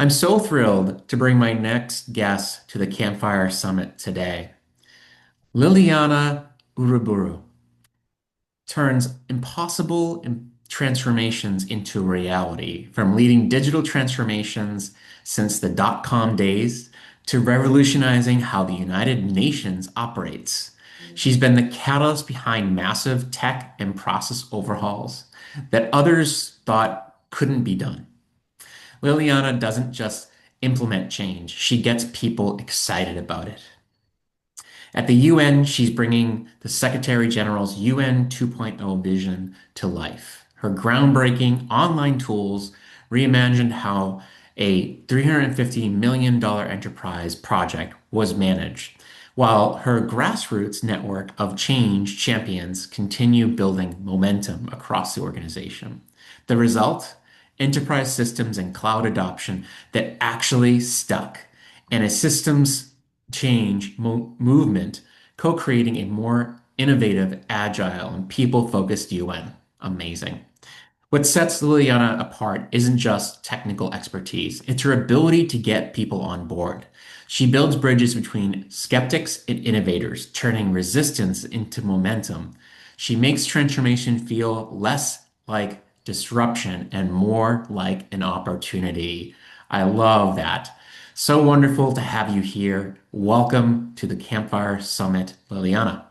I'm so thrilled to bring my next guest to the Campfire Summit today. Liliana Uruburo turns impossible transformations into reality, from leading digital transformations since the dot-com days to revolutionizing how the United Nations operates. She's been the catalyst behind massive tech and process overhauls that others thought couldn't be done. Liliana doesn't just implement change, she gets people excited about it. At the UN, she's bringing the Secretary General's UN 2.0 vision to life. Her groundbreaking online tools reimagined how a $350 million enterprise project was managed, while her grassroots network of change champions continue building momentum across the organization. The result? Enterprise systems and cloud adoption that actually stuck, and a systems change movement, co-creating a more innovative, agile, and people-focused UN. Amazing. What sets Liliana apart isn't just technical expertise, it's her ability to get people on board. She builds bridges between skeptics and innovators, turning resistance into momentum. She makes transformation feel less like disruption and more like an opportunity. I love that. So wonderful to have you here. Welcome to the Campfire Summit, Liliana.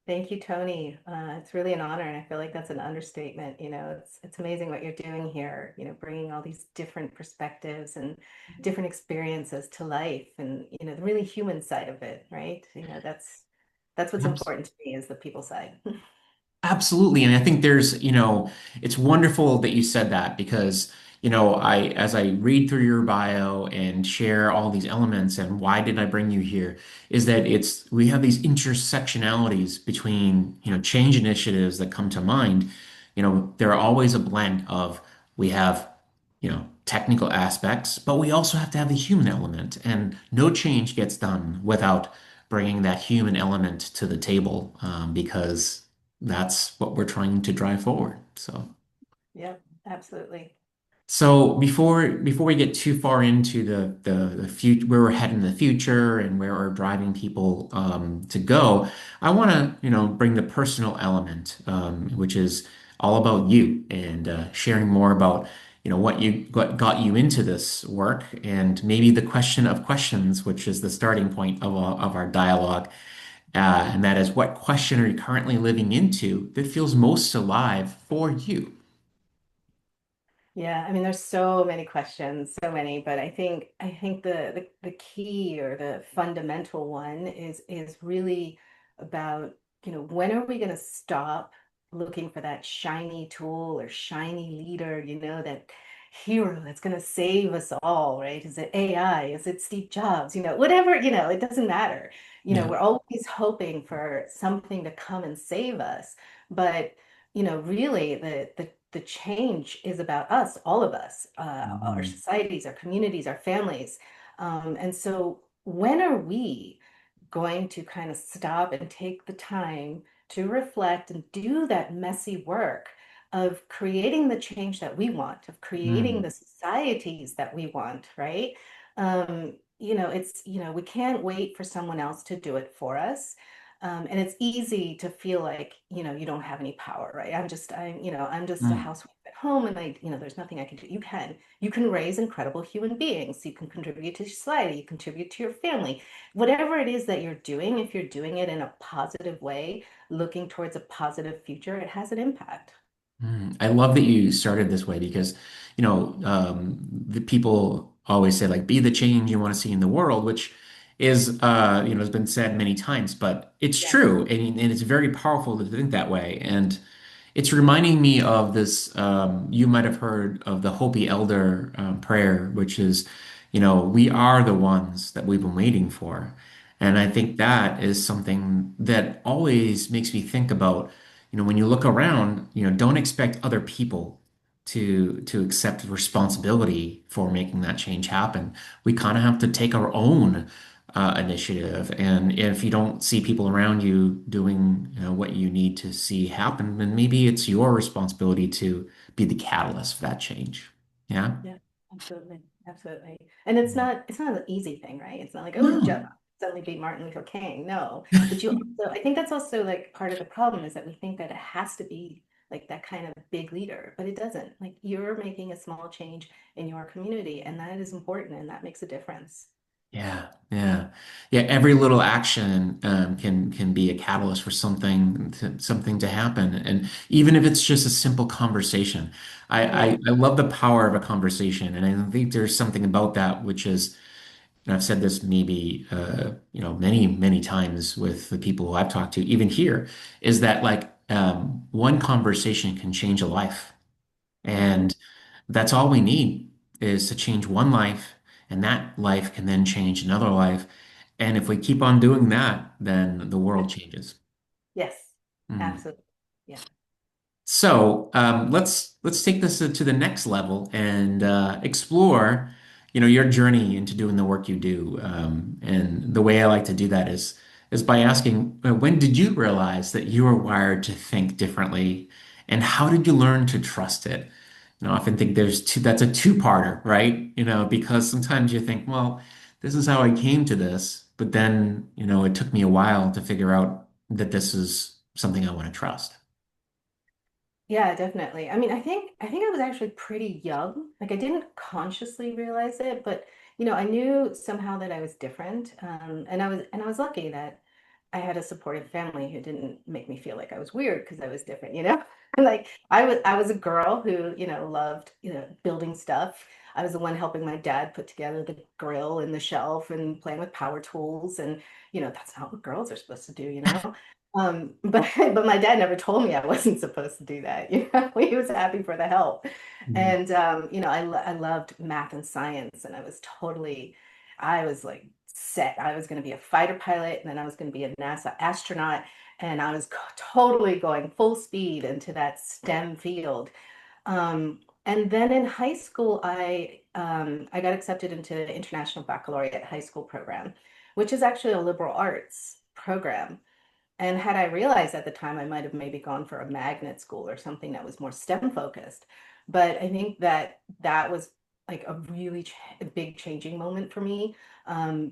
Thank you, Tony. It's really an honor, and I feel like that's an understatement. It's amazing what you're doing here. Bringing all these different perspectives and different experiences to life, and the really human side of it, right? That's what's important to me is the people side. Absolutely. And I think it's wonderful that you said that because, as I read through your bio and share all these elements and why did I bring you here, is that we have these intersectionalities between, change initiatives that come to mind. They're always a blend of we have, technical aspects, but we also have to have the human element. And no change gets done without bringing that human element to the table, because that's what we're trying to drive forward. Yep, absolutely. Before we get too far into the future, where we're heading in the future and where we're driving people to go, I want to bring the personal element, which is all about you and sharing more about what got you into this work and maybe the question of questions, which is the starting point of our dialogue. And that is, what question are you currently living into that feels most alive for you? Yeah, I mean, there's so many questions, so many, but I think the key or the fundamental one is really about, when are we going to stop looking for that shiny tool or shiny leader, that hero that's going to save us all, right? Is it AI? Is it Steve Jobs? Whatever, it doesn't matter. Yeah. We're always hoping for something to come and save us, but really the change is about us, all of us, our Mhm. societies, our communities, our families. And so when are we going to kind of stop and take the time to reflect and do that messy work of creating the change that we want, of creating Mm. the societies that we want, right? We can't wait for someone else to do it for us. And it's easy to feel like, you don't have any power, right? I'm just a Mm. housewife at home and there's nothing I can do. You can raise incredible human beings. You can contribute to society, you contribute to your family. Whatever it is that you're doing, if you're doing it in a positive way, looking towards a positive future, it has an impact. I love that you started this way because, the people always say like, be the change you want to see in the world, which is, has been said many times, but it's Yeah. true. And it's very powerful to think that way. And it's reminding me of this, you might have heard of the Hopi Elder prayer, which is, we are the ones that we've been waiting for. And I think that is something that always makes me think about, when you look around, don't expect other people to accept responsibility for making that change happen. We kind of have to take our own initiative. And if you don't see people around you doing, what you need to see happen, then maybe it's your responsibility to be the catalyst for that change. Yeah. Yeah, Absolutely. Absolutely. And it's not an easy thing, right? It's not like, oh, just No. suddenly be Martin Luther King. No. But you also, I think that's also like part of the problem is that we think that it has to be like that kind of big leader, but it doesn't. Like you're making a small change in your community, and that is important and that makes a difference. Yeah, yeah, yeah. Every little action can be a catalyst for something to happen, and even if it's just a simple conversation, Right. I love the power of a conversation, and I think there's something about that which is, and I've said this maybe many times with the people who I've talked to, even here, is that like one conversation can change a life. Hmm. And that's all we need is to change one life, and that life can then change another life. And if we keep on doing that, then the world changes. Yes. Mm. Absolutely. Yeah. So let's take this to the next level and explore, your journey into doing the work you do. And the way I like to do that is by asking, when did you realize that you were wired to think differently, and how did you learn to trust it? I often think that's a two-parter, right? Because sometimes you think, well, this is how I came to this, but then, it took me a while to figure out that this is something I want to trust. Yeah, definitely. I mean, I think I was actually pretty young. Like I didn't consciously realize it, but I knew somehow that I was different. And I was lucky that I had a supportive family who didn't make me feel like I was weird because I was different. Like I was a girl who, loved, building stuff. I was the one helping my dad put together the grill and the shelf and playing with power tools and that's not what girls are supposed to do. But my dad never told me I wasn't supposed to do that. He was happy for the help. Mm. And I loved math and science, and I was like set. I was going to be a fighter pilot, and then I was going to be a NASA astronaut, and I was totally going full speed into that STEM field. And then in high school, I got accepted into the International Baccalaureate high school program, which is actually a liberal arts program. And had I realized at the time, I might have maybe gone for a magnet school or something that was more STEM focused. But I think that that was like a really a big changing moment for me,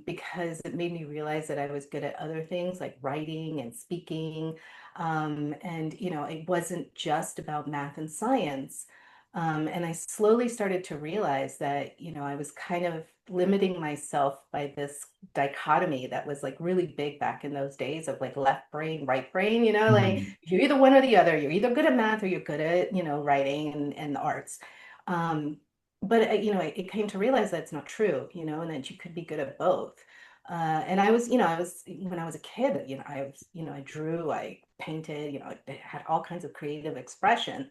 because it made me realize that I was good at other things like writing and speaking. And, it wasn't just about math and science. And I slowly started to realize that, I was kind of limiting myself by this dichotomy that was like really big back in those days of like left brain, right brain, like Mhm. you're either one or the other. You're either good at math or you're good at, writing and the arts. Um, but it came to realize that's not true, and that you could be good at both. And when I was a kid, I drew, I painted, I had all kinds of creative expression.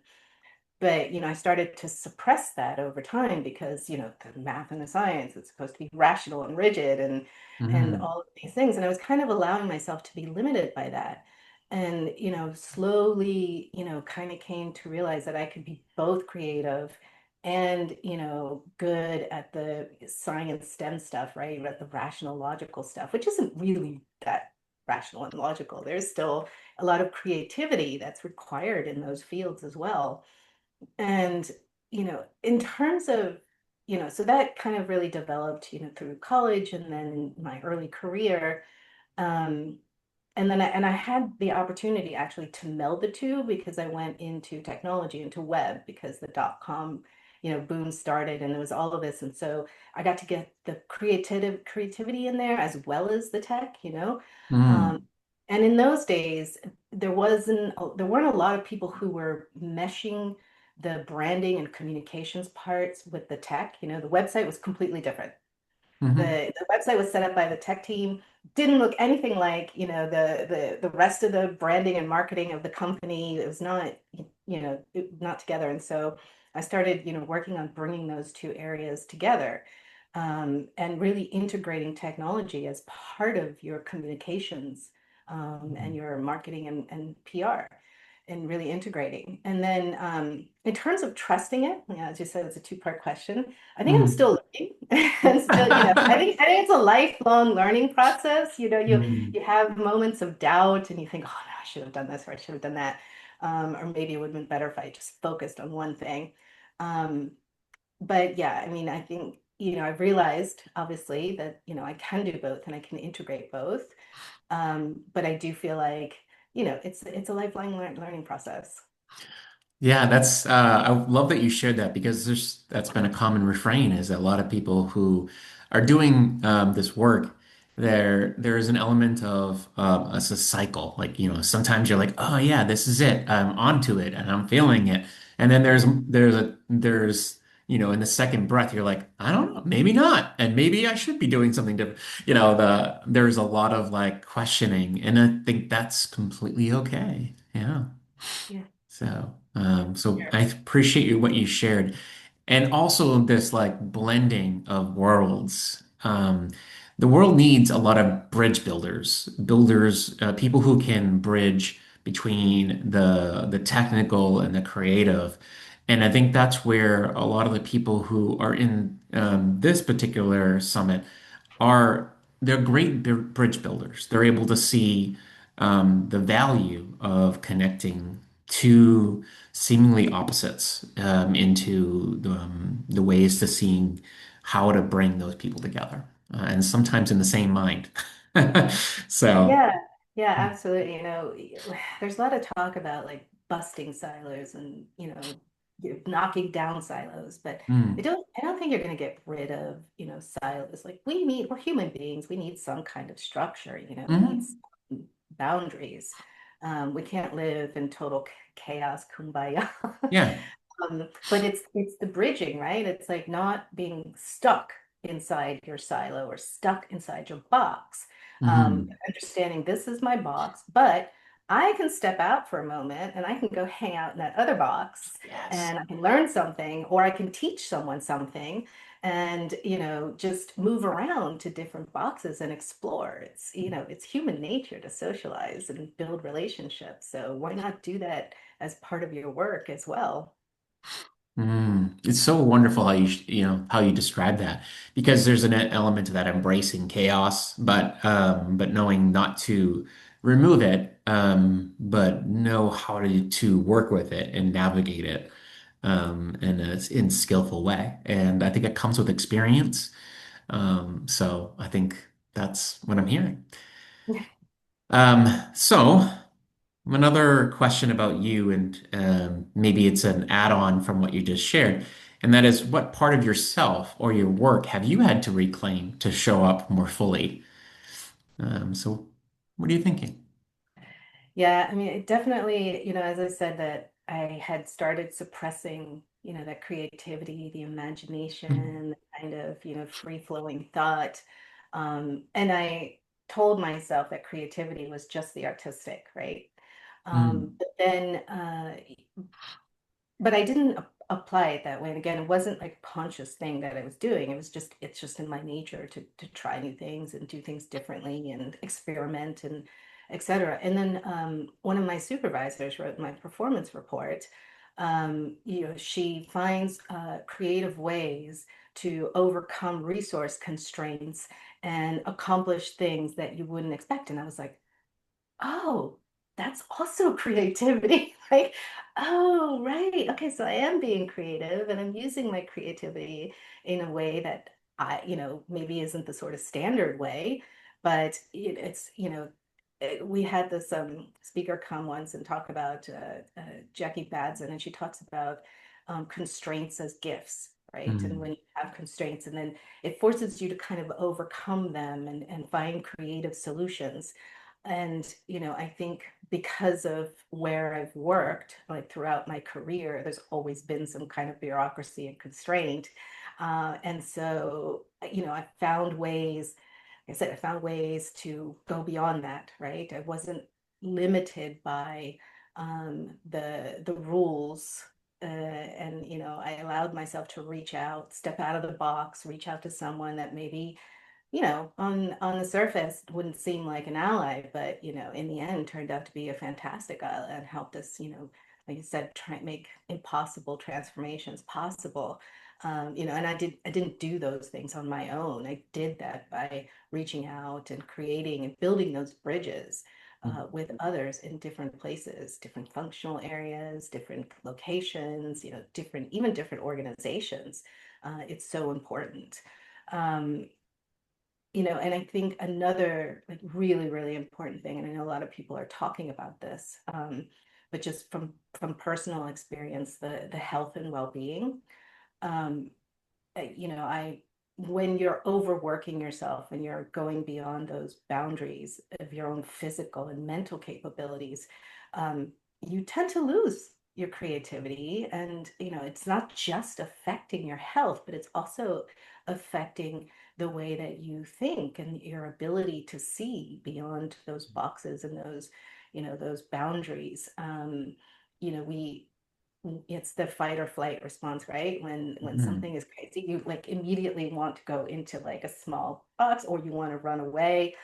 But I started to suppress that over time because the math and the science is supposed to be rational and rigid and Mhm. all of these things, and I was kind of allowing myself to be limited by that. And slowly kind of came to realize that I could be both creative and good at the science STEM stuff, right, at the rational logical stuff, which isn't really that rational and logical. There's still a lot of creativity that's required in those fields as well. And, in terms of, so that kind of really developed, through college and then my early career. Um, and I had the opportunity actually to meld the two because I went into technology, into web, because the dot-com, boom started and there was all of this. And so I got to get the creativity in there as well as the tech. Mm. Um, and in those days, there weren't a lot of people who were meshing the branding and communications parts with the tech. The website was completely different. Mhm. The website was set up by the tech team, didn't look anything like, the rest of the branding and marketing of the company. It was not, not together. And so I started, working on bringing those two areas together, and really integrating technology as part of your communications, and your marketing and PR. And really integrating. And then, in terms of trusting it, as you said, it's a two-part question. I think I'm Mhm. still learning. And still, I think it's a lifelong learning process. Mhm. You have moments of doubt and you think, oh no, I should have done this or I should have done that. Or maybe it would have been better if I just focused on one thing. Um, but yeah, I mean, I think, I've realized obviously that, I can do both and I can integrate both. But I do feel like, it's a lifelong learning process. Yeah, I love that you shared that because that's been a common refrain is that a lot of people who are doing this work, there is an element of it's a cycle. Like, sometimes you're like, oh yeah, this is it. I'm onto it and I'm feeling it. And then in the second breath, you're like, I don't know, maybe not. And maybe I should be doing something different. There's a lot of like questioning, and I think that's completely okay. Yeah. Yeah. So I appreciate what you shared, and also this like blending of worlds. The world needs a lot of bridge builders, people who can bridge between the technical and the creative. And I think that's where a lot of the people who are in this particular summit are they're great bridge builders. They're able to see the value of connecting two seemingly opposites into the ways to seeing how to bring those people together, and sometimes in the same mind. So, Yeah, yeah, absolutely. There's a lot of talk about like busting silos and, knocking down silos, but mm, I don't think you're going to get rid of, silos. Like we're human beings. We need some kind of structure, we need mhm, some boundaries. We can't live in total chaos, kumbaya. yeah, But it's the bridging, right? It's like not being stuck inside your silo or stuck inside your box. mhm, Understanding this is my box, but I can step out for a moment and I can go hang out in that other box yes. and I can learn something or I can teach someone something and just move around to different boxes and explore. It's human nature to socialize and build relationships. So why not do that as part of your work as well? It's so wonderful how how you describe that because there's an element to that embracing chaos, but knowing not to remove it, but know how to work with it and navigate it in skillful way. And I think it comes with experience. So I think that's what I'm hearing. So. Another question about you, and maybe it's an add-on from what you just shared, and that is what part of yourself or your work have you had to reclaim to show up more fully? So, what are you thinking? Yeah, I mean, it definitely, as I said, that I had started suppressing, that creativity, the imagination, the kind of, free-flowing thought. And I told myself that creativity was just the artistic, right? Mm, But then but I didn't apply it that way. And again, it wasn't like a conscious thing that I was doing. It's just in my nature to try new things and do things differently and experiment and etc. And then one of my supervisors wrote my performance report. She finds creative ways to overcome resource constraints and accomplish things that you wouldn't expect. And I was like, oh, that's also creativity. Like, oh, right. Okay, so I am being creative and I'm using my creativity in a way that maybe isn't the sort of standard way, but we had this speaker come once and talk about Jackie Badson, and she talks about constraints as gifts, right? And mm, when you have constraints, and then it forces you to kind of overcome them and find creative solutions. And, I think because of where I've worked, like throughout my career, there's always been some kind of bureaucracy and constraint. And so, I found ways, like I said, I found ways to go beyond that, right? I wasn't limited by the rules. And, I allowed myself to reach out, step out of the box, reach out to someone that maybe on the surface wouldn't seem like an ally, but in the end turned out to be a fantastic ally and helped us, like you said, try and make impossible transformations possible. And I didn't do those things on my own. I did that by reaching out and creating and building those bridges. with others in different places, different functional areas, different locations, different, even different organizations. It's so important. Um, and I think another like really, really important thing, and I know a lot of people are talking about this, but just from personal experience, the health and well-being. Um, I when you're overworking yourself and you're going beyond those boundaries of your own physical and mental capabilities, um, you tend to lose your creativity. And, it's not just affecting your health, but it's also affecting the way that you think and your ability to see beyond those boxes and those boundaries. We it's the fight or flight response, right? When Mhm. something is crazy, you like immediately want to go into like a small box or you want to run away,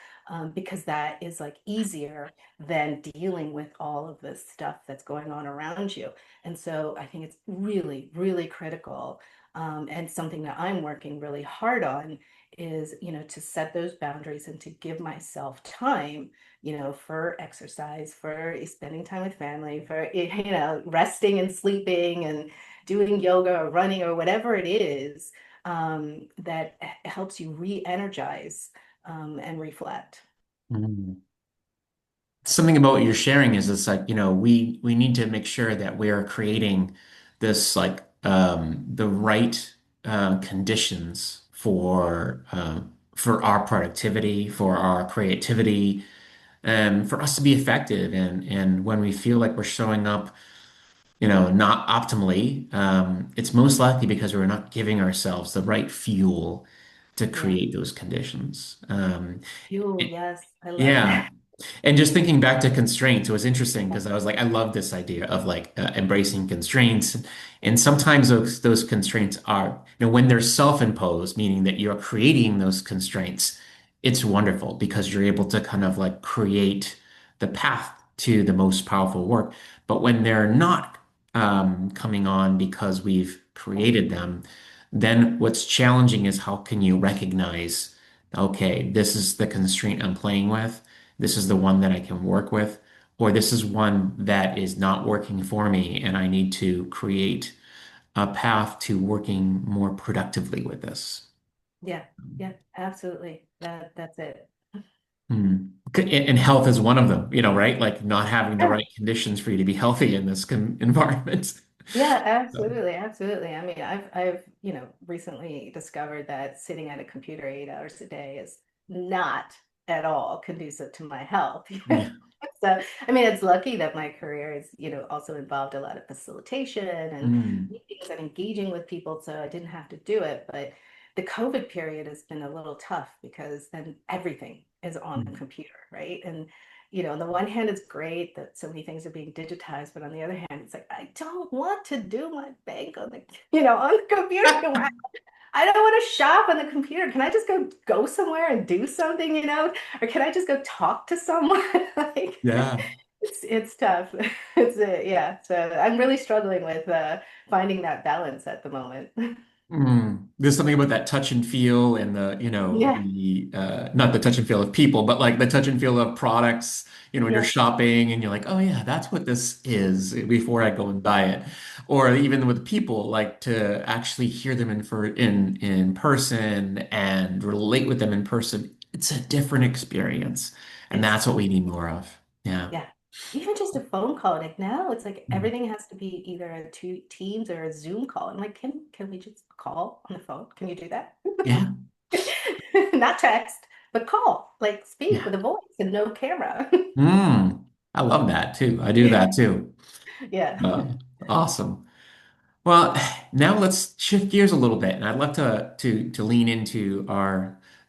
because that is like easier than dealing with all of this stuff that's going on around you. And so I think it's really, really critical, and something that I'm working really hard on is, to set those boundaries and to give myself time, for exercise, for spending time with family, for, resting and sleeping and doing yoga or running or whatever it is, that helps you re-energize, and reflect. Mhm. Something about what you're sharing is it's like, we need to make sure that we are creating this like the right conditions for our productivity, for our creativity, and for us to be effective. And when we feel like we're showing up, not optimally, it's most likely because we're not giving ourselves the right fuel to Yeah. create those conditions. Fuel, yes, I love Yeah. that. And just thinking back to constraints, it was interesting because I was like, I love this idea of like embracing constraints. And sometimes those constraints are, when they're self-imposed, meaning that you're creating those constraints, it's wonderful because you're able to kind of like create the path to the most powerful work. But when they're not coming on because we've created them, then what's challenging is how can you recognize, okay, this is the constraint I'm playing with. This is the one that I can work with, or this is one that is not working for me, and I need to create a path to working more productively with this. Yeah, yeah, absolutely. That's it. Hmm. And health is one of them, right? Like not having the Yeah. right conditions for you to be healthy in this environment. Yeah, So, absolutely, absolutely. I mean, I've, recently discovered that sitting at a computer 8 hours a day is not at all conducive to my health. yeah. So, I mean, it's lucky that my career is, also involved a lot of facilitation and Mm, meetings and engaging with people, so I didn't have to do it. But the COVID period has been a little tough because then everything is on the mm. computer, right? And on the one hand, it's great that so many things are being digitized, but on the other hand, it's like, I don't want to do my bank on the computer. I don't want to shop on the computer. Can I just go somewhere and do something, or can I just go talk to someone? Like, Yeah. it's tough. Yeah. So I'm really struggling with finding that balance at the moment. There's something about that touch and feel and Yeah. the not the touch and feel of people, but like the touch and feel of products, when you're Yeah. shopping and you're like, oh yeah, that's what this is before I go and buy it. Or even with people, like to actually hear them in person and relate with them in person. It's a different experience. And It's that's what so we need more of. Yeah. Yeah. Even just a phone call. Like now it's like Mm. everything has to be either a two Teams or a Zoom call. I'm like, can we just call on the phone? Can you do that? Yeah. Not text, but call. Like speak Yeah. with a voice and no camera. I love that too. I do that too. Yeah. Uh, awesome. Well, now let's shift gears a little bit, and I'd love to lean into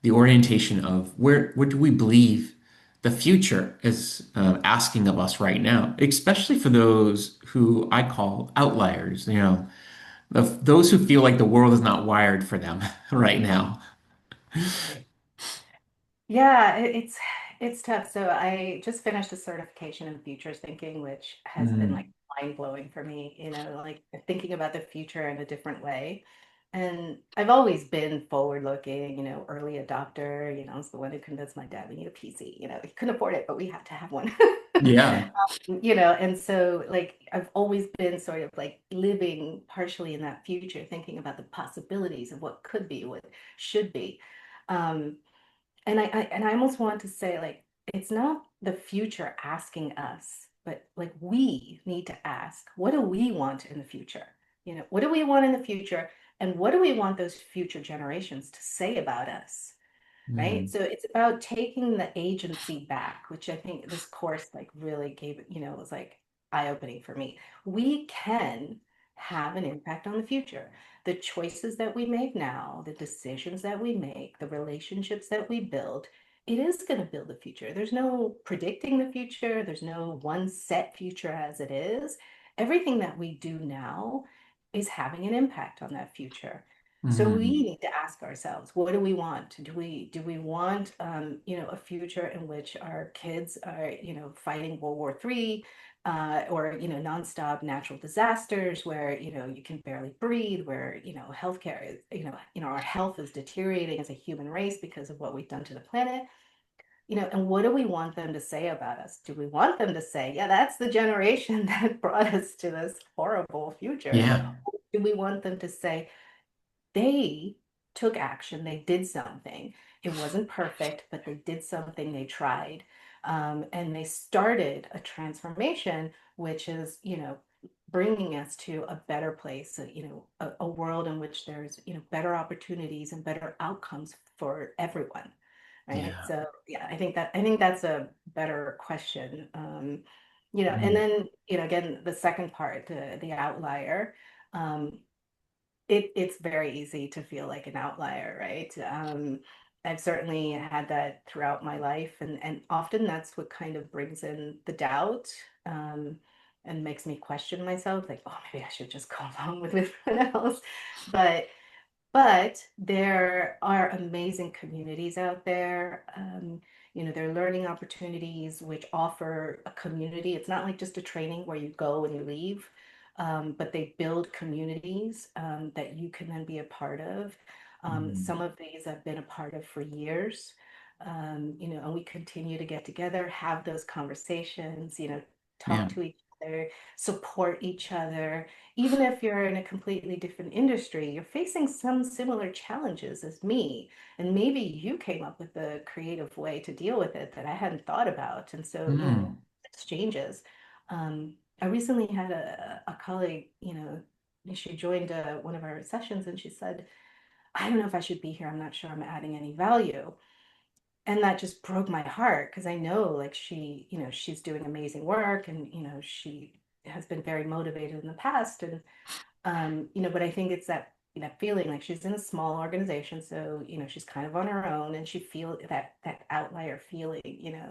the orientation of where do we believe the future is asking of us right now, especially for those who I call outliers, those who feel like the world is not wired for them right now. Right. Yeah, it's tough. So I just finished a certification in futures thinking, which has been like Mm, mind blowing for me, like thinking about the future in a different way. And I've always been forward looking, early adopter, I was the one who convinced my dad we need a PC. He couldn't afford it, but we had to have one. Yeah. And so like I've always been sort of like living partially in that future, thinking about the possibilities of what could be, what should be. Um, and I almost want to say like it's not the future asking us, but like we need to ask, what do we want in the future? What do we want in the future? And what do we want those future generations to say about us? Right? Mm. So it's about taking the agency back, which I think this course like really gave, was like eye-opening for me. We can have an impact on the future. The choices that we make now, the decisions that we make, the relationships that we build, it is going to build the future. There's no predicting the future. There's no one set future as it is. Everything that we do now is having an impact on that future. So we Mm. need to ask ourselves, what do we want? Do we want a future in which our kids are, fighting World War III, or nonstop natural disasters where you can barely breathe, where healthcare is, our health is deteriorating as a human race because of what we've done to the planet, and what do we want them to say about us? Do we want them to say, yeah, that's the generation that brought us to this horrible future? Yeah. Do we want them to say, they took action, they did something. It wasn't perfect, but they did something, they tried. And they started a transformation, which is, bringing us to a better place, a world in which there's, better opportunities and better outcomes for everyone. Right. Yeah. So yeah, I think that's a better question. And Mm. then, again, the second part, the outlier. Um, it's very easy to feel like an outlier, right? I've certainly had that throughout my life, and often that's what kind of brings in the doubt, um, and makes me question myself, like, oh, maybe I should just go along with everyone else. But but there are amazing communities out there. There are learning opportunities which offer a community. It's not like just a training where you go and you leave, but they build communities that you can then be a part of. Mm. Some of these I've been a part of for years, and we continue to get together, have those conversations, talk Yeah. to each other, support each other. Even if you're in a completely different industry, you're facing some similar challenges as me. And maybe you came up with a creative way to deal with it that I hadn't thought about. And so, Mm. exchanges. I recently had a colleague, she joined one of our sessions and she said, I don't know if I should be here. I'm not sure I'm adding any value. And that just broke my heart because I know like she's doing amazing work and, she has been very motivated in the past. And but I think it's that feeling like she's in a small organization, so she's kind of on her own, and she feel that outlier feeling,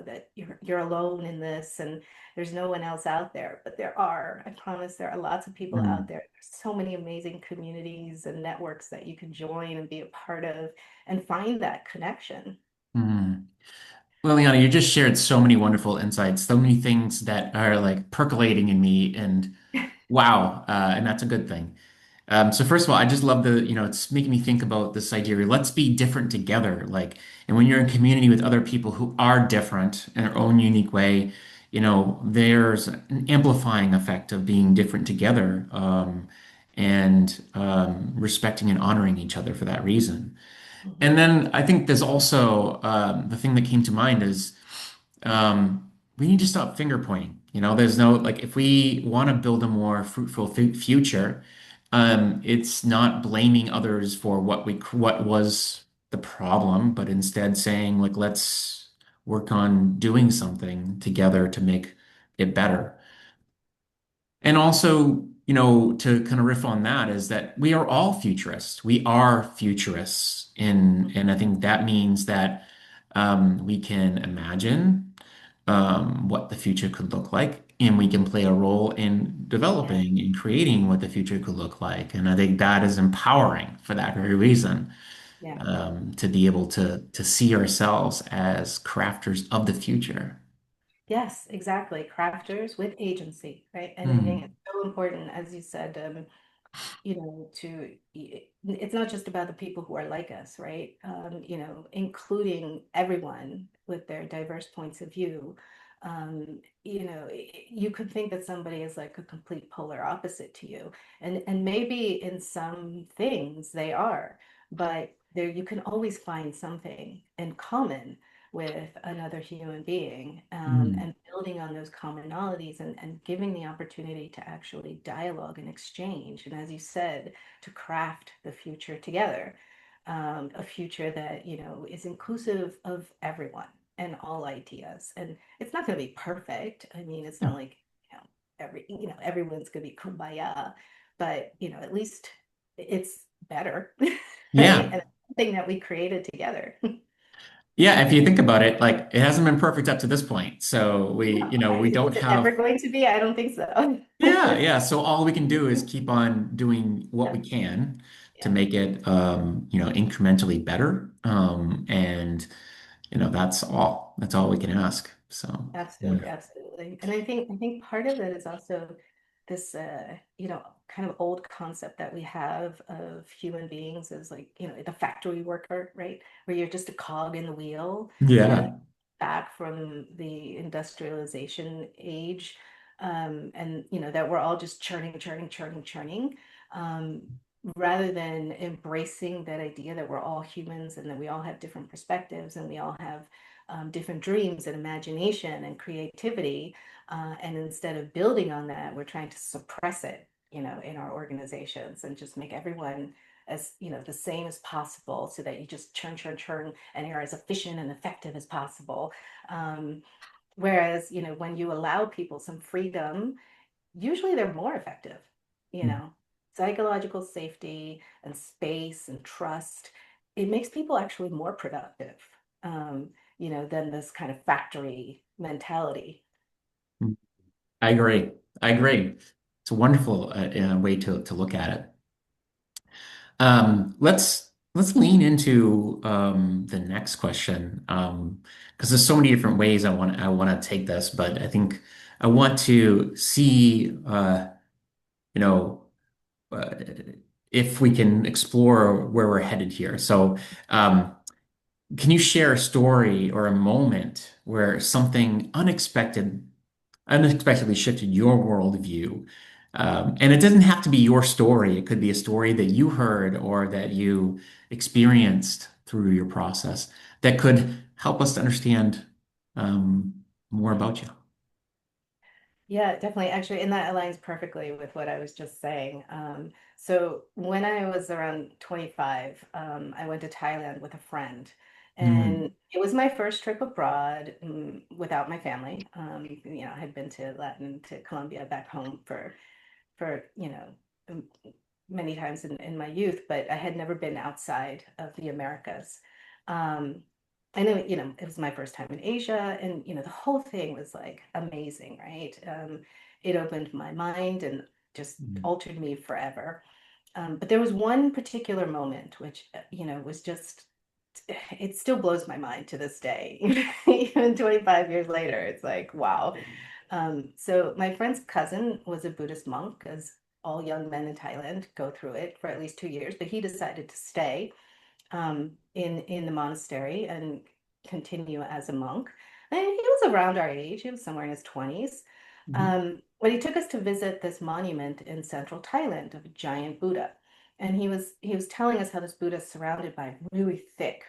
that you're alone in this, and there's no one else out there. But there are. I promise there are lots of people out Mm. there. There's so many amazing communities and networks that you can join and be a part of and find that connection. Mm. Liliana, you just shared so many wonderful insights, so many things that are like percolating in me, and wow, and that's a good thing. So first of all, I just love it's making me think about this idea. Let's be different together. Like, and when you're in community with other people who are different in their own unique way, there's an amplifying effect of being different together, and respecting and honoring each other for that reason. And Mhm. then I think there's also the thing that came to mind is we need to stop finger pointing. There's no like if we want to build a more fruitful future, it's not blaming others for what was the problem, but instead saying like let's work on doing something together to make it better. And also, to kind of riff on that is that we are all futurists. We are futurists, and I think that means that we can imagine what the future could look like, and we can play a role in Yeah, developing and creating what the future could look like. And I think that is empowering for that very reason, yeah. to be able to see ourselves as crafters of the future. Yes, exactly. Crafters with agency, right? And I think Hmm. it's so important, as you said, it's not just about the people who are like us, right? Including everyone with their diverse points of view. You could think that somebody is like a complete polar opposite to you, and maybe in some things they are, but there you can always find something in common with another human being, Mm, and building on those commonalities, and giving the opportunity to actually dialogue and exchange. And as you said, to craft the future together, a future that, is inclusive of everyone and all ideas. And it's not going to be perfect. I mean, it's not like, everyone's going to be kumbaya, but, at least it's better, right? yeah. And it's something that we created together. Yeah, if you think about it, like it hasn't been perfect up to this point. So we Is don't it ever have, going to be? I don't think so. yeah, yeah. So all we can do is keep on doing what we Yeah, can to yeah, make it, incrementally better. And that's all we can ask. So, absolutely, wonderful. absolutely. And I think part of it is also this, kind of old concept that we have of human beings as, like, the factory worker, right? Where you're just a cog in the wheel, Yeah. back from the industrialization age, and that we're all just churning, churning, churning, churning, um, rather than embracing that idea that we're all humans and that we all have different perspectives and we all have, different dreams and imagination and creativity. And instead of building on that, we're trying to suppress it, in our organizations, and just make everyone as, the same as possible, so that you just churn, churn, churn, and you're as efficient and effective as possible. Um, Whereas, when you allow people some freedom, usually they're more effective, you know, psychological safety and space and trust. It makes people actually more productive, than this kind of factory mentality. I agree. I agree. It's a wonderful way to look at it. Let's lean into the next question, because there's so many different ways I want to take this, but I think I want to see you know uh, if we can explore where we're headed here. So, can you share a story or a moment where something unexpectedly shifted your worldview? And it doesn't have to be your story. It could be a story that you heard or that you experienced through your process that could help us to understand um, more about you. Yeah, definitely. Actually, and that aligns perfectly with what I was just saying. So when I was around 25, I went to Thailand with a friend, and Mm, it was my first trip abroad, without my family. I had been to Latin, to Colombia, back home for um, many times in my youth, but I had never been outside of the Americas. Um, I know, it was my first time in Asia, and the whole thing was like amazing, right? It opened my mind and just mm, altered me forever. But there was one particular moment which, was just, it still blows my mind to this day. Even 25 years later, it's like, wow. So my friend's cousin was a Buddhist monk, as all young men in Thailand go through it for at least 2 years, but he decided to stay, in the monastery and continue as a monk. And he was around our age. He was somewhere in his 20s. mhm. But he took us to visit this monument in central Thailand of a giant Buddha. And he was telling us how this Buddha is surrounded by really thick,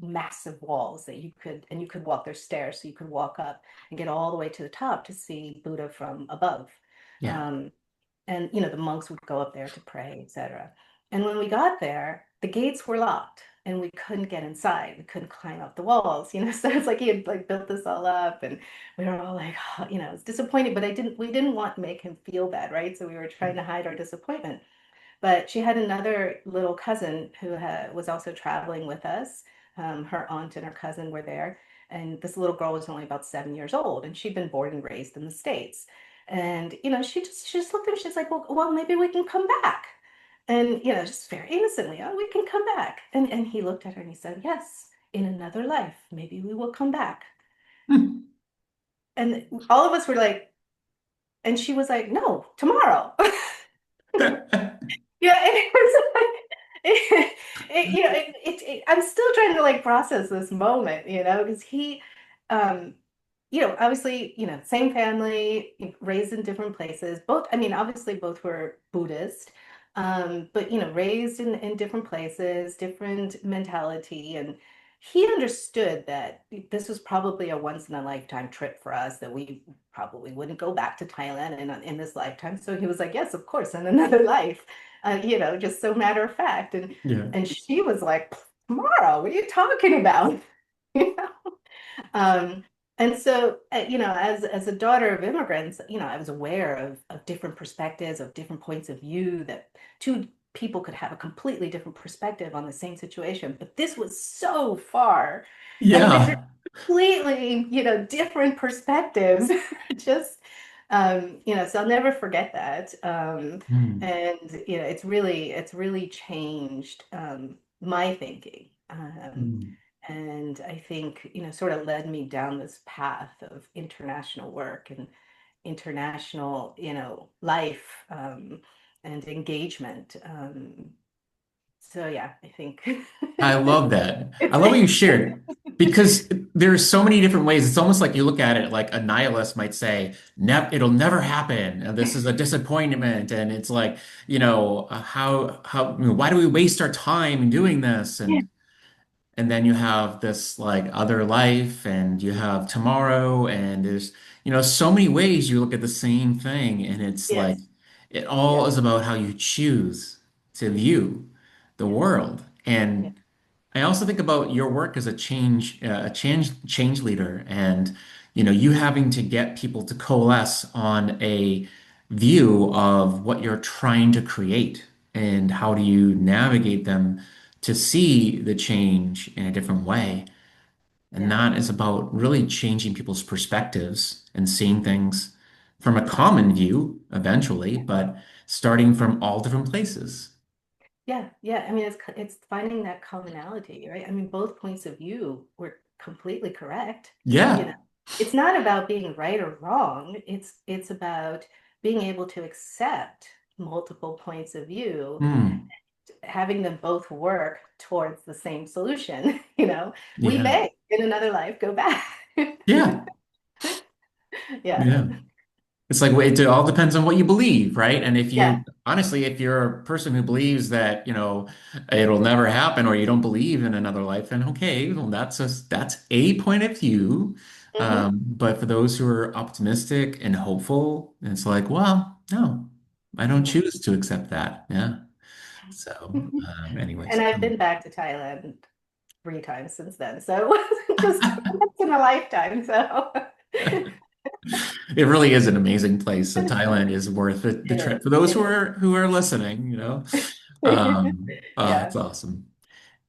massive walls that you could walk. There's stairs, so you could walk up and get all the way to the top to see Buddha from above. Yeah. Um, and the monks would go up there to pray, etc. And when we got there, the gates were locked and we couldn't get inside. We couldn't climb up the walls, So it's like he had like built this all up, and we were all like, it's disappointed, but we didn't want to make him feel bad, right? So we were trying to hide our disappointment. But she had another little cousin who was also traveling with us. Her aunt and her cousin were there. And this little girl was only about 7 years old, and she'd been born and raised in the States. And, she just looked at me, she's like, well, maybe we can come back. And, just very innocently, oh, we can come back. And he looked at her and he said, yes, in another life, maybe we will come back. Hmm. And all of us were like, and she was like, no, tomorrow. Yeah, it was like I'm still trying to like process this moment, because um, obviously, same family, raised in different places. Both, I mean, obviously both were Buddhist, but raised in different places, different mentality, and he understood that this was probably a once in a lifetime trip for us, that we probably wouldn't go back to Thailand in this lifetime. So he was like, yes, of course, in another life, just so matter of fact. And Yeah. and she was like, tomorrow, what are you talking about? You know? Um, and so, as a daughter of immigrants, I was aware of different perspectives, of different points of view, that two people could have a completely different perspective on the same situation. But this was so far. I mean, these are Yeah. completely, different perspectives. Just, so I'll never forget that. Mm, And it's really changed my thinking. mm, And I think, sort of led me down this path of international work and international, life, and engagement. So yeah, I think I love that. I love what you it's shared because there's so many different ways. It's almost like you look at it like a nihilist might say, ne it'll never happen. And this is a disappointment. And it's like, why do we waste our time doing this? And then you have this like other life and you have tomorrow and there's so many ways you look at the same thing and it's like yes, it all yes, is about how you choose to view the yes, world. yes, And I also think about your work as a change leader and you having to get people to coalesce on a view of what you're trying to create and how do you navigate them to see the change in a different way. And yeah, that is about really changing people's perspectives and seeing things from a common view eventually, but starting from all different places. yeah, yeah. I mean, it's finding that commonality, right? I mean, both points of view were completely correct. You know, Yeah. it's not about being right or wrong. It's about being able to accept multiple points of view, Hmm. having them both work towards the same solution. We Yeah. may in another life go back. Yeah. Yeah, Yeah. It's like it all depends on what you believe, right? And if yeah. you honestly, if you're a person who believes that, it'll never happen or you don't believe in another life, then okay, well, that's a point of view. Hmm. But for those who are optimistic and hopeful, it's like, well, no, I don't Hmm. choose to accept that. Yeah. So, And anyways. I've been back to Thailand 3 times since then. So it wasn't just once in a lifetime. So It really is an amazing place. So Thailand is worth it, the it trip is. for those It who are listening. is. It's Yeah. awesome.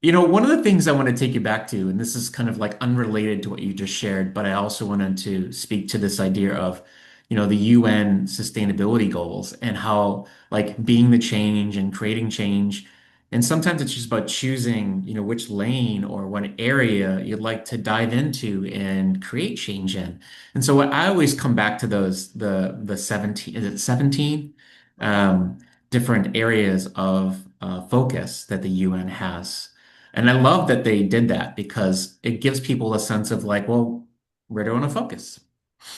One of the things I want to take you back to, and this is kind of like unrelated to what you just shared, but I also wanted to speak to this idea of, the UN sustainability goals and how like being the change and creating change. And sometimes it's just about choosing, which lane or what area you'd like to dive into and create change in. And so I always come back to the 17, is it 17? Mhm. Um, different areas of focus that the UN has. And I love that they did that because it gives people a sense of like, well, where do I want to focus?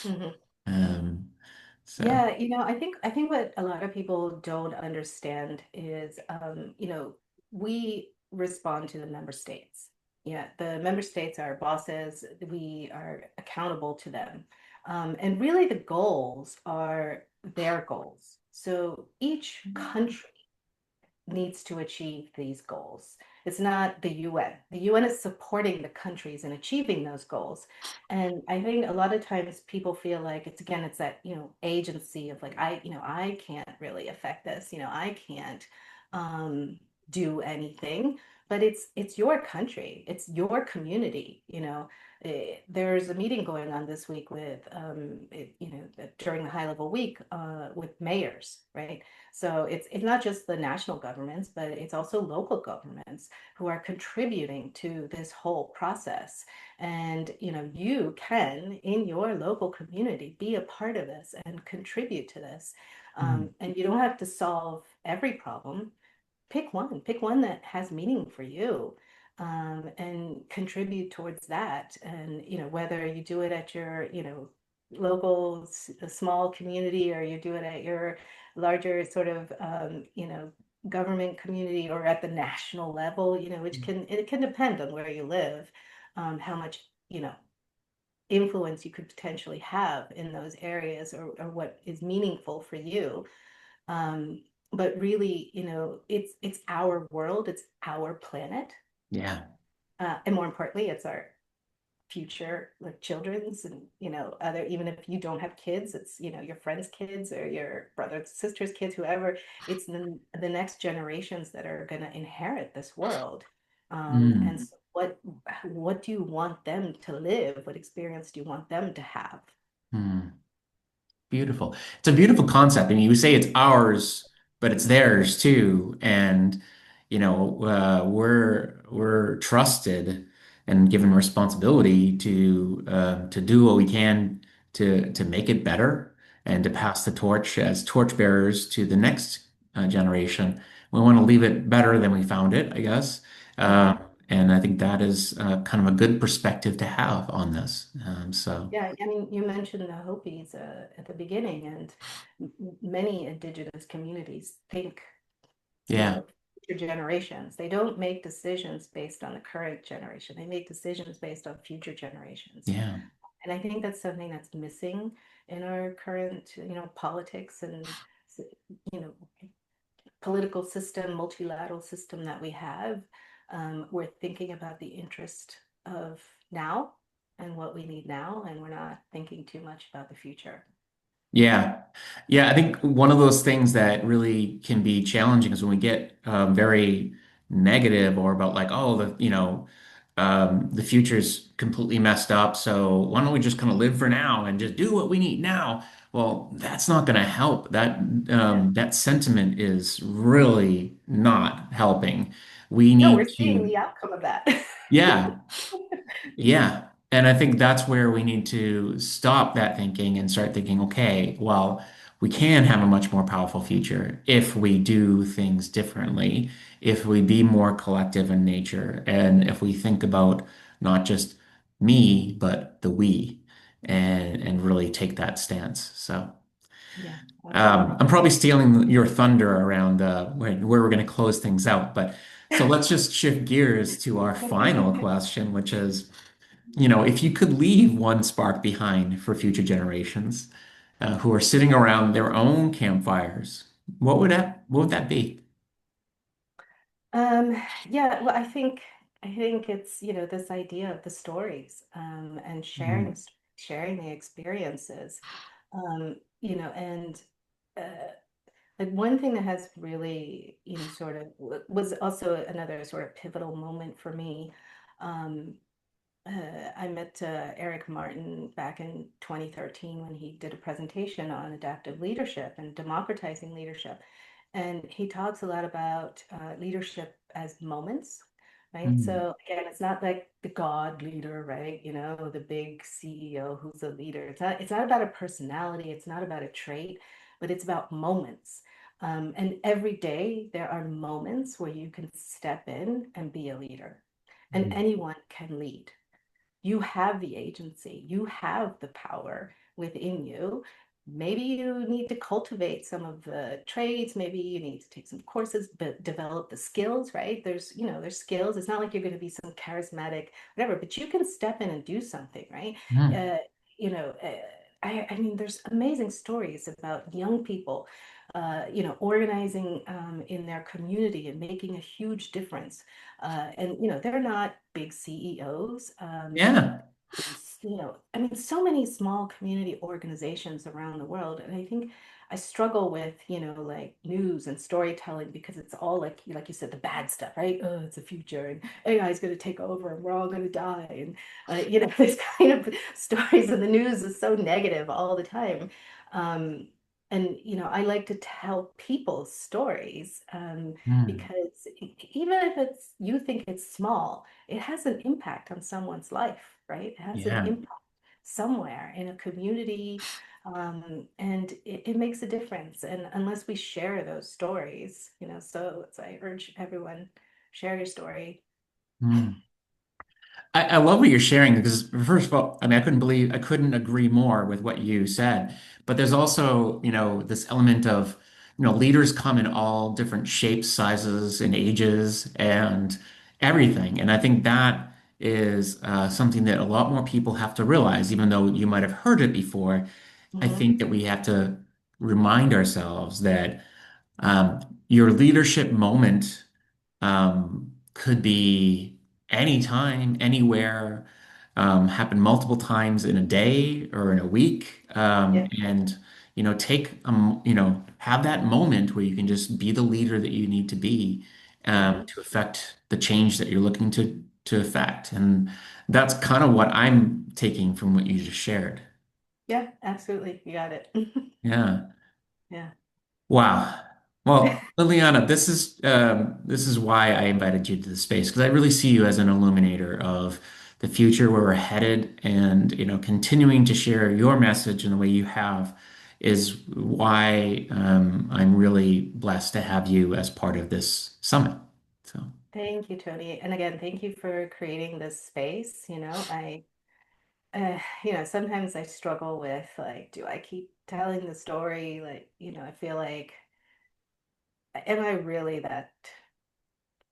Mhm. Um, so Yeah, I think what a lot of people don't understand is, we respond to the member states. Yeah, the member states are bosses. We are accountable to them. And really the goals are their goals. So each country needs to achieve these goals. It's not the UN. The UN is supporting the countries in achieving those goals. And I think a lot of times people feel like it's that, agency of like, I can't really affect this, I can't um, do anything, but it's your country, it's your community. There's a meeting going on this week with, during the high level week with mayors, right? So it's not just the national governments, but it's also local governments who are contributing to this whole process. And you can in your local community be a part of this and contribute to this. mm, And you don't have to solve every problem, pick one that has meaning for you, and contribute towards that. And, whether you do it at your, local small community, or you do it at your larger sort of, government community, or at the national level, which it can depend on where you live, how much, influence you could potentially have in those areas, or what is meaningful for you. Um, but really, it's our world, it's our planet, Yeah. and more importantly, it's our future, like children's, and other, even if you don't have kids, it's your friends' kids, or your brother's sister's kids, whoever. It's the next generations that are going to inherit this world. And Mm. so what do you want them to live? What experience do you want them to have? Mm. Beautiful. It's a beautiful concept. I mean, you say it's ours, but it's theirs too. And we're trusted and given responsibility to do what we can to make it better and to Yeah, pass the torch as torch bearers to the next generation. We want to leave it better than we found it, I guess. yeah. And I think that is kind of a good perspective to have on this. So Yeah, I mean, you mentioned the Hopis at the beginning, and many indigenous communities think, yeah, future generations. They don't make decisions based on the current generation. They make decisions based on future generations. yeah. And I think that's something that's missing in our current, politics, and, you know, political system, multilateral system that we have. We're thinking about the interest of now and what we need now, and we're not thinking too much about the future. Yeah. Yeah. I think one of those things that really can be challenging is when we get very negative or about like, oh, the future's completely messed up. So why don't we just kind of live for now and just do what we need now? Well, that's not going to help. Yeah. That sentiment is really not helping. We No, need we're seeing to, the outcome of that. yeah. Yeah. And I think that's where we need to stop that thinking and start thinking, okay, well, we can have a much more powerful future if we do things differently, if we be more collective in nature, and if we think about not just me, but the we, and really take that stance. So Yeah, absolutely. I'm probably stealing your thunder around where we're going to close things out, but so let's just shift gears to our final question, which is, if you could leave one spark behind for future generations who are sitting around their own campfires, what would that be? Um, yeah, well, I think it's, this idea of the stories, and Mm, sharing the experiences. And like one thing that has really, sort of was also another sort of pivotal moment for me. Um, I met Eric Martin back in 2013 when he did a presentation on adaptive leadership and democratizing leadership. And he talks a lot about leadership as moments, right? mm, So again, it's not like the God leader, right? The big CEO who's a leader. It's not about a personality, it's not about a trait, but it's about moments. And every day there are moments where you can step in and be a leader, and mm, anyone can lead. You have the agency, you have the power within you. Maybe you need to cultivate some of the trades, maybe you need to take some courses, but develop the skills, right? There's skills. It's not like you're going to be some charismatic, whatever, but you can step in and do something, right? mm. Uh, you know, uh, I mean, there's amazing stories about young people, organizing in their community and making a huge difference. And they're not big CEOs. Yeah, I mean, so many small community organizations around the world. And I think I struggle with, like news and storytelling, because it's all like you said, the bad stuff, right? Oh, it's the future, and AI is going to take over and we're all going to die. And, this kind of stories in the news is so negative all the time. Um, and, I like to tell people's stories, mm, because even if you think it's small, it has an impact on someone's life, right? It has an yeah, impact somewhere in a community, And it makes a difference. And unless we share those stories, so I urge everyone, share your story. Mm. I love what you're sharing because first of all, I mean, I couldn't agree more with what you said. But there's also, this element of, leaders come in all different shapes, sizes, and ages and everything. And I think that is something that a lot more people have to realize, even though you might have heard it before. I Mhm. think that we have to remind ourselves that your leadership moment could be anytime, anywhere, happen multiple times in a day or in a week. Yeah. And, have that moment where you can just be the leader that you need to be Mhm. to affect the change that you're looking to affect. And that's kind of what I'm taking from what you just shared. Yeah, absolutely. You got it. Yeah. Yeah. Wow. Well, Liliana, this is why I invited you to the space because I really see you as an illuminator of the future where we're headed, and continuing to share your message in the way you have is why I'm really blessed to have you as part of this summit. So, Thank you, Tony. And again, thank you for creating this space. Sometimes I struggle with like, do I keep telling the story? Like, I feel like, am I really that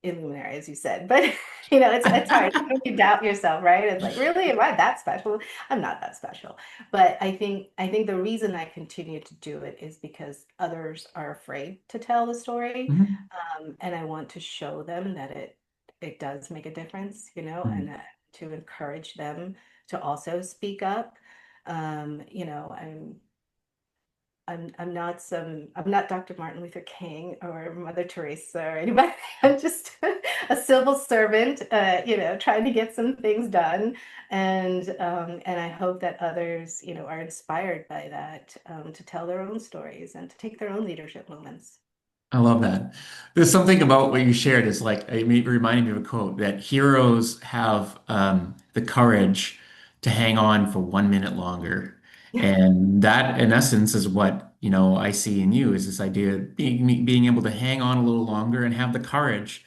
illuminary, as you said? But it's hard. Sometimes you doubt yourself, right? It's like, really, am I that special? I'm not that special. But I think the reason I continue to do it is because others are afraid to tell the story, mhm. and I want to show them that it does make a difference, and Mhm. to encourage them to also speak up. I'm not Dr. Martin Luther King or Mother Teresa or anybody. I'm just a civil servant, trying to get some things done. And I hope that others, are inspired by that, to tell their own stories and to take their own leadership moments. I love that. There's something about what you shared is like it reminded me of a quote that heroes have the courage to hang on for 1 minute longer, and that, in essence, is what I see in you is this idea of being able to hang on a little longer and have the courage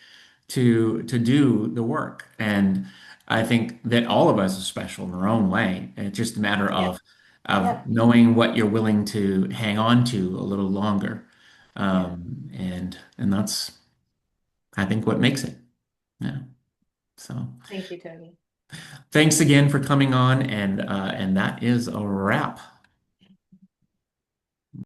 to do the work. And I think that all of us are special in our own way. And it's just a matter Yeah, of yeah, knowing what you're willing to hang on to a little longer. yeah. And that's, I think, what makes it. Yeah. So Thank you, Tony. thanks again for coming on, and that is a wrap.